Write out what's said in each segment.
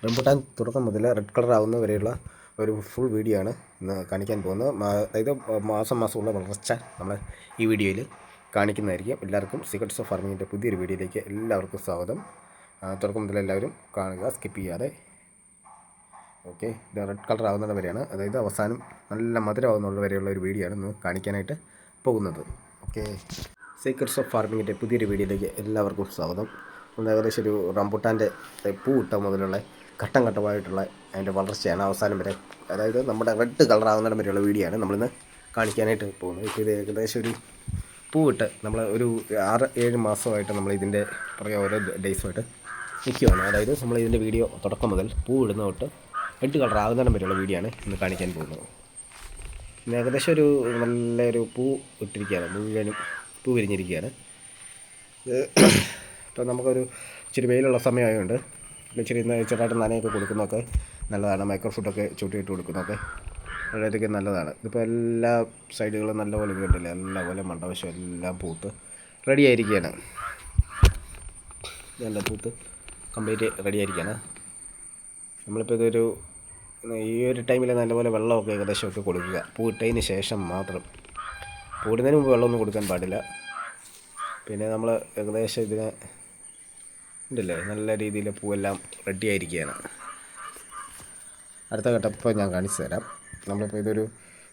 Rambutan തുടക്കം മുതൽ red colour ആവുന്ന വരെയുള്ള ഒരു ഫുൾ വീഡിയോ ആണ് ഇന്ന് കാണിക്കാൻ പോകുന്നത്. അതായത് മാസമുള്ള വളർച്ച നമ്മൾ ഈ വീഡിയോയിൽ കാണിക്കുന്നതായിരിക്കും. എല്ലാവർക്കും സീക്രട്സ് ഓഫ് ഫാർമിങ്ങിൻ്റെ പുതിയൊരു വീഡിയോയിലേക്ക് എല്ലാവർക്കും സ്വാഗതം. തുടക്കം മുതൽ എല്ലാവരും കാണുക, സ്കിപ്പ് ചെയ്യാതെ. ഓക്കെ, ഇത് റെഡ് കളർ ആവുന്നത് വരെയാണ്, അതായത് അവസാനം നല്ല മധുരമാവുന്നത് വരെയുള്ള ഒരു വീഡിയോ ആണ് ഇന്ന് കാണിക്കാനായിട്ട് പോകുന്നത്. ഓക്കെ, സീക്രട്സ് ഓഫ് ഫാർമിങ്ങിൻ്റെ പുതിയൊരു വീഡിയോയിലേക്ക് എല്ലാവർക്കും സ്വാഗതം. ഏകദേശം ഒരു റംബുട്ടാൻ്റെ പൂ ഇട്ട മുതലുള്ള ഘട്ടം ഘട്ടമായിട്ടുള്ള അതിൻ്റെ വളർച്ചയാണ് അവസാനം വരെ, അതായത് നമ്മുടെ റെഡ് കളർ ആവുന്നിടം വരെയുള്ള വീഡിയോ ആണ് നമ്മളിന്ന് കാണിക്കാനായിട്ട് പോകുന്നത്. ഇപ്പോൾ ഇത് ഏകദേശം ഒരു പൂവിട്ട് നമ്മൾ ഒരു 6-7 മാസമായിട്ട് നമ്മൾ ഇതിൻ്റെ പുറകെ ഓരോ ഡേയ്സുമായിട്ട് നിൽക്കുകയാണ്. അതായത് നമ്മൾ ഇതിൻ്റെ വീഡിയോ തുടക്കം മുതൽ പൂ ഇടുന്ന തൊട്ട് റെഡ് കളർ ആകുന്നിടം വരെയുള്ള വീഡിയോ ആണ് ഇന്ന് കാണിക്കാൻ പോകുന്നത്. ഇന്ന് ഏകദേശം ഒരു നല്ലൊരു പൂ ഇട്ടിരിക്കുകയാണ്, മുഴുവനും പൂ വിരിഞ്ഞിരിക്കുകയാണ്. ഇപ്പോൾ നമുക്കൊരു ഇച്ചിരി വെയിലുള്ള സമയമായതുകൊണ്ട് ഇച്ചിരി ചെറുതായിട്ട് നനയൊക്കെ കൊടുക്കുന്നതൊക്കെ നല്ലതാണ്. മൈക്രോ ഫുഡൊക്കെ ചൂട്ടിയിട്ട് കൊടുക്കുന്നതൊക്കെ വളരെയധികം നല്ലതാണ്. ഇതിപ്പോൾ എല്ലാ സൈഡുകളും നല്ലപോലെ കണ്ടില്ലേ, നല്ലപോലെ മണ്ടവശം എല്ലാം പൂത്ത് റെഡി ആയിരിക്കുകയാണ്. നല്ല പൂത്ത് കംപ്ലീറ്റ് റെഡി ആയിരിക്കുകയാണ്. നമ്മളിപ്പോൾ ഇതൊരു ഈ ഒരു ടൈമിൽ നല്ലപോലെ വെള്ളമൊക്കെ ഏകദേശമൊക്കെ കൊടുക്കുക, പൂവിട്ടതിന് ശേഷം മാത്രം. പൂടുന്നതിന് മുമ്പ് വെള്ളമൊന്നും കൊടുക്കാൻ പാടില്ല. പിന്നെ നമ്മൾ ഏകദേശം ഇതിനെ ഉണ്ടല്ലേ നല്ല രീതിയിൽ പൂവെല്ലാം റെഡി ആയിരിക്കുകയാണ്. അടുത്ത ഘട്ടം ഇപ്പോൾ ഞാൻ കാണിച്ചു തരാം. നമ്മളിപ്പോൾ ഇതൊരു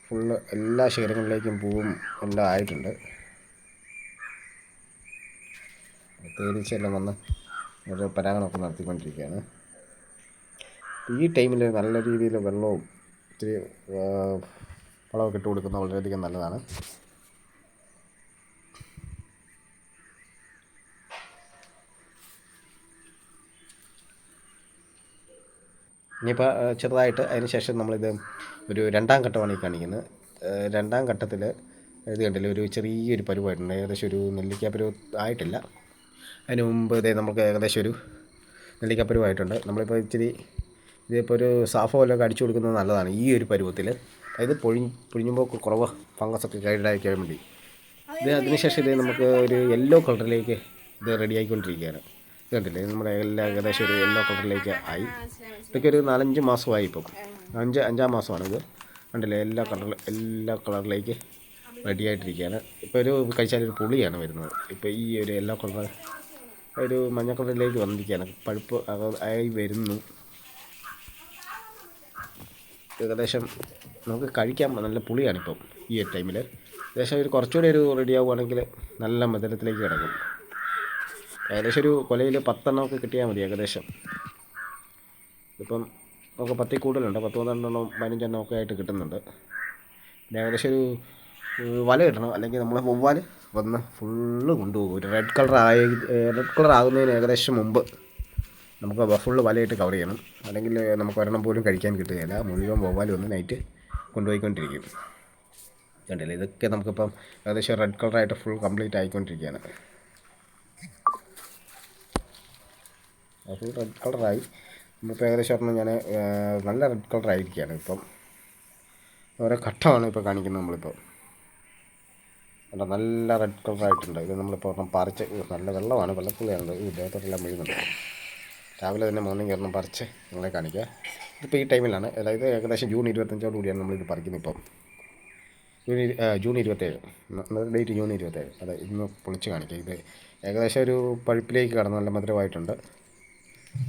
ഫുള്ള് എല്ലാ ശിഖരങ്ങളിലേക്കും പൂവും എല്ലാം ആയിട്ടുണ്ട്. തേനീച്ചയെല്ലാം വന്ന് ഒരു പരാഗണമൊക്കെ നടത്തിക്കൊണ്ടിരിക്കുകയാണ്. ഈ ടൈമിൽ നല്ല രീതിയിൽ വെള്ളവും ഇത്തിരി വളമൊക്കെ ഇട്ട് കൊടുക്കുന്നത് വളരെയധികം നല്ലതാണ്. ഇനിയിപ്പോൾ ചെറുതായിട്ട് അതിന് ശേഷം നമ്മളിത് ഒരു രണ്ടാം ഘട്ടമാണ് ഈ കാണിക്കുന്നത്. രണ്ടാം ഘട്ടത്തിൽ ഇത് കണ്ടില്ല, ഒരു ചെറിയൊരു പരുവായിട്ടുണ്ട്. ഏകദേശം ഒരു നെല്ലിക്കാപ്പരുവ് ആയിട്ടില്ല. അതിന് മുമ്പ് ഇതേ നമുക്ക് ഏകദേശം ഒരു നെല്ലിക്കാപ്പരുവായിട്ടുണ്ട്. നമ്മളിപ്പോൾ ഇച്ചിരി ഇതിപ്പോൾ ഒരു സാഫോ വല്ലതൊക്കെ അടിച്ചു കൊടുക്കുന്നത് നല്ലതാണ് ഈ ഒരു പരുവത്തിൽ. അതായത് പൊഴിഞ്ഞുമ്പോൾ കുറവ് ഫംഗസൊക്കെ ഗൈഡാക്കാൻ വേണ്ടി. ഇത് അതിനുശേഷം ഇത് നമുക്ക് ഒരു യെല്ലോ കളറിലേക്ക് ഇത് റെഡി ആയിക്കൊണ്ടിരിക്കുകയാണ്. കണ്ടില്ലേ, നമ്മുടെ എല്ലാം ഏകദേശം ഒരു യെല്ലോ കളറിലേക്ക് ആയി. ഇതൊക്കെ ഒരു 4-5 മാസമായി. ഇപ്പം 5-5 മാസമാണിത്. കണ്ടില്ലേ, എല്ലാ കളറിലേക്ക് റെഡി ആയിട്ടിരിക്കുകയാണ്. ഇപ്പോൾ ഒരു കഴിച്ചാലൊരു പുളിയാണ് വരുന്നത്. ഇപ്പോൾ ഈ ഒരു യെല്ലോ കളർ ഒരു മഞ്ഞ കളറിലേക്ക് വന്നിരിക്കുകയാണ്. പഴുപ്പ് ആയി വരുന്നു. ഏകദേശം നമുക്ക് കഴിക്കാൻ നല്ല പുളിയാണിപ്പം ഈ ഒരു ടൈമിൽ. ഏകദേശം ഒരു കുറച്ചുകൂടി ഒരു റെഡി ആവുകയാണെങ്കിൽ നല്ല മധുരത്തിലേക്ക് കിടക്കും. ഏകദേശം ഒരു കൊലയിൽ 10 എണ്ണമൊക്കെ കിട്ടിയാൽ മതി. ഏകദേശം ഇപ്പം നമുക്ക് 10 കൂടുതലുണ്ട്, 10-12 15 എണ്ണമൊക്കെ ആയിട്ട് കിട്ടുന്നുണ്ട്. പിന്നെ ഏകദേശം ഒരു വല ഇടണം, അല്ലെങ്കിൽ നമ്മൾ വവ്വാൽ വന്ന് ഫുള്ള് കൊണ്ടുപോകും. ഒരു റെഡ് കളർ ആകുന്നതിന് ഏകദേശം മുമ്പ് നമുക്ക് ഫുള്ള് വലയിട്ട് കവർ ചെയ്യണം, അല്ലെങ്കിൽ നമുക്ക് ഒരെണ്ണം പോലും കഴിക്കാൻ കിട്ടുകയില്ല. മുഴുവൻ വവ്വാൽ വന്ന് നൈറ്റ് കൊണ്ടുപോയിക്കൊണ്ടിരിക്കും. കണ്ടില്ലേ, ഇതൊക്കെ നമുക്കിപ്പം ഏകദേശം റെഡ് കളറായിട്ട് ഫുൾ കംപ്ലീറ്റ് ആയിക്കൊണ്ടിരിക്കുകയാണ്. ഫുൾ റെഡ് കളറായി. നമ്മളിപ്പോൾ ഏകദേശം പറഞ്ഞാൽ ഞാൻ നല്ല റെഡ് കളറായിരിക്കുകയാണ്. ഇപ്പം ഓരോ ഘട്ടമാണ് ഇപ്പോൾ കാണിക്കുന്നത്. നമ്മളിപ്പോൾ കണ്ടോ, നല്ല റെഡ് കളറായിട്ടുണ്ട്. ഇത് നമ്മളിപ്പോൾ ഒരെണ്ണം പറിച്ച്, നല്ല വെള്ളമാണ്, വെള്ളപ്പുള്ളിയാണത്. ഈ ദേഹത്തോട്ടെല്ലാം വീഴുന്നുണ്ട്. രാവിലെ തന്നെ മോർണിംഗ് ഒരെണ്ണം പറിച്ച് നിങ്ങളെ കാണിക്കുക. ഇതിപ്പോൾ ഈ ടൈമിലാണ്, അതായത് ഏകദേശം ജൂൺ 25 കൂടിയാണ് നമ്മളിത് പറിക്കുന്നത്. ഇപ്പം ജൂൺ 27, ഡേറ്റ് ജൂൺ 27. അതെ, ഇന്ന് പൊളിച്ച് കാണിക്കുക. ഇത് ഏകദേശം ഒരു പഴുപ്പിലേക്ക് കടന്ന് നല്ല മധുരമായിട്ടുണ്ട്.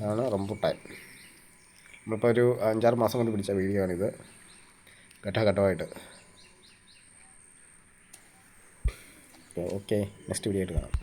അതാണ് റംബുട്ടാൻ. നമ്മളിപ്പോൾ ഒരു 5-6 മാസം കൊണ്ട് പിടിച്ച വീഡിയോ ആണിത്, ഘട്ടമായിട്ട്. ഓക്കെ, നെക്സ്റ്റ് വീഡിയോ ആയിട്ട് കാണാം.